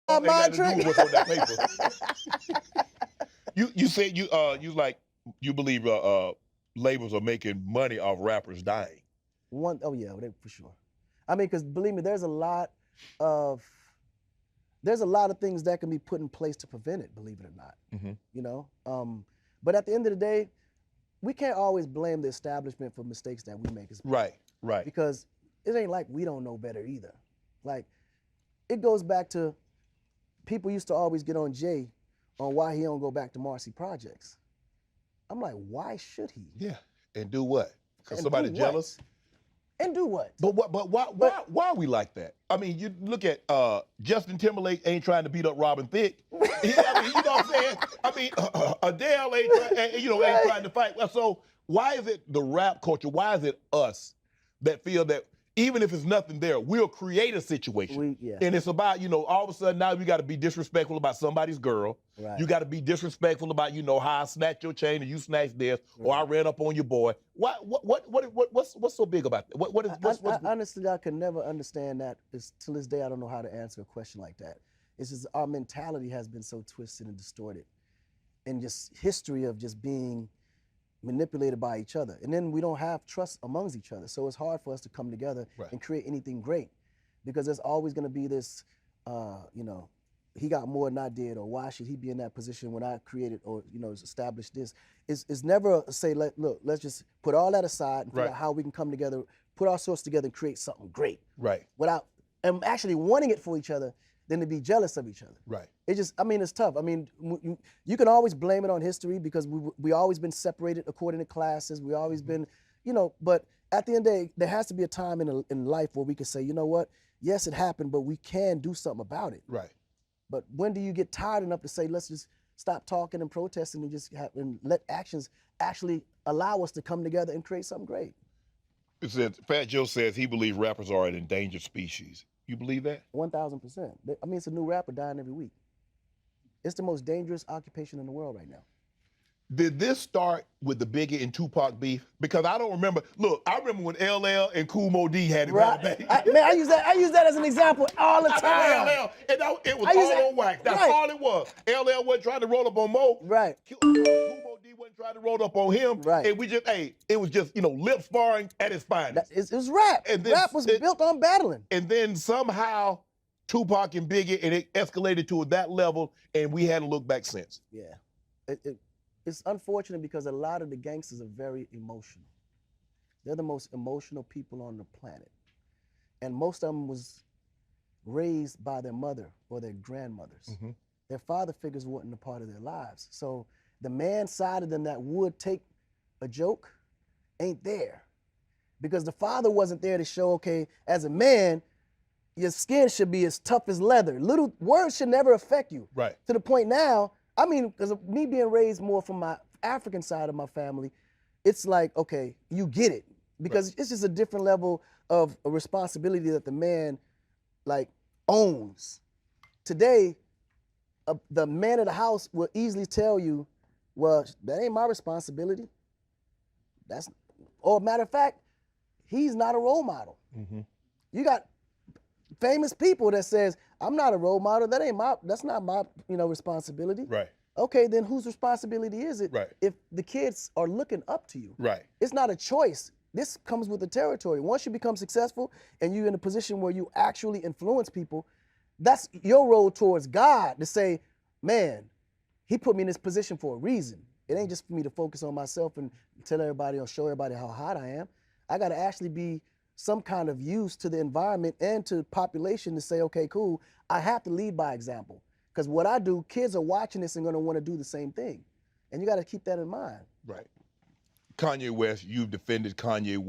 Ain't my got to do trick. with what's on that paper. You said you believe labels are making money off rappers dying. Oh yeah, for sure. I mean, because believe me, there's a lot of things that can be put in place to prevent it. Believe it or not, you know. But at the end of the day, we can't always blame the establishment for mistakes that we make. Right. Because it ain't like we don't know better either. Like, it goes back to people used to always get on Jay on why he don't go back to Marcy Projects. I'm like, why should he? Yeah, and do what? Because somebody jealous? And do what? But why are we like that? I mean, you look at Justin Timberlake ain't trying to beat up Robin Thicke. I mean, you know what I'm saying? I mean, Adele ain't trying to fight. So why is it the rap culture? Why is it us that feel that even if it's nothing there, we'll create a situation? And it's about, all of a sudden now we got to be disrespectful about somebody's girl. Right. You got to be disrespectful about, how I snatched your chain and you snatched this, or I ran up on your boy. What's so big about that? Honestly, I could never understand that. Till this day, I don't know how to answer a question like that. It's just our mentality has been so twisted and distorted, and just history of just being manipulated by each other. And then we don't have trust amongst each other. So it's hard for us to come together and create anything great, because there's always going to be this, he got more than I did, or why should he be in that position when I created or established this. It's never say, look, let's just put all that aside and figure out how we can come together, put our sorts together and create something great. Right. Without actually wanting it for each other, than to be jealous of each other. Right. It's tough. I mean, you can always blame it on history, because we always been separated according to classes. We always been, but at the end of the day, there has to be a time in life where we can say, you know what, yes, it happened, but we can do something about it. Right. But when do you get tired enough to say, let's just stop talking and protesting and just let actions actually allow us to come together and create something great? It says, Fat Joe says he believes rappers are an endangered species. You believe that? 1,000%. I mean, it's a new rapper dying every week. It's the most dangerous occupation in the world right now. Did this start with the Biggie and Tupac beef? Because I don't remember. Look, I remember when LL and Kool Moe Dee had it right back. I use that as an example all the time. I remember LL, and it was all on wax. That's all it was. LL wasn't trying to roll up on Mo. Right. Kool Moe Dee wasn't trying to roll up on him. Right. And we just, it was just, lip sparring at its finest. It was rap. And then, rap was built on battling. And then somehow Tupac and Biggie, and it escalated to that level, and we hadn't looked back since. Yeah. It's unfortunate because a lot of the gangsters are very emotional. They're the most emotional people on the planet. And most of them was raised by their mother or their grandmothers. Their father figures weren't a part of their lives. So the man side of them that would take a joke ain't there. Because the father wasn't there to show, okay, as a man, your skin should be as tough as leather. Little words should never affect you. Right. To the point now, I mean, because of me being raised more from my African side of my family, it's like, okay, you get it. Because it's just a different level of a responsibility that the man, owns. Today, the man of the house will easily tell you, well, that ain't my responsibility. Or matter of fact, he's not a role model. You got famous people that says, I'm not a role model. That's not my, responsibility. Right. Okay, then whose responsibility is it? Right. If the kids are looking up to you. Right. It's not a choice. This comes with the territory. Once you become successful and you're in a position where you actually influence people, that's your role towards God to say, man, he put me in this position for a reason. It ain't just for me to focus on myself and tell everybody or show everybody how hot I am. I got to actually be some kind of use to the environment and to the population to say, okay, cool, I have to lead by example. Because what I do, kids are watching this and going to want to do the same thing. And you got to keep that in mind. Right. Kanye West, you've defended Kanye West.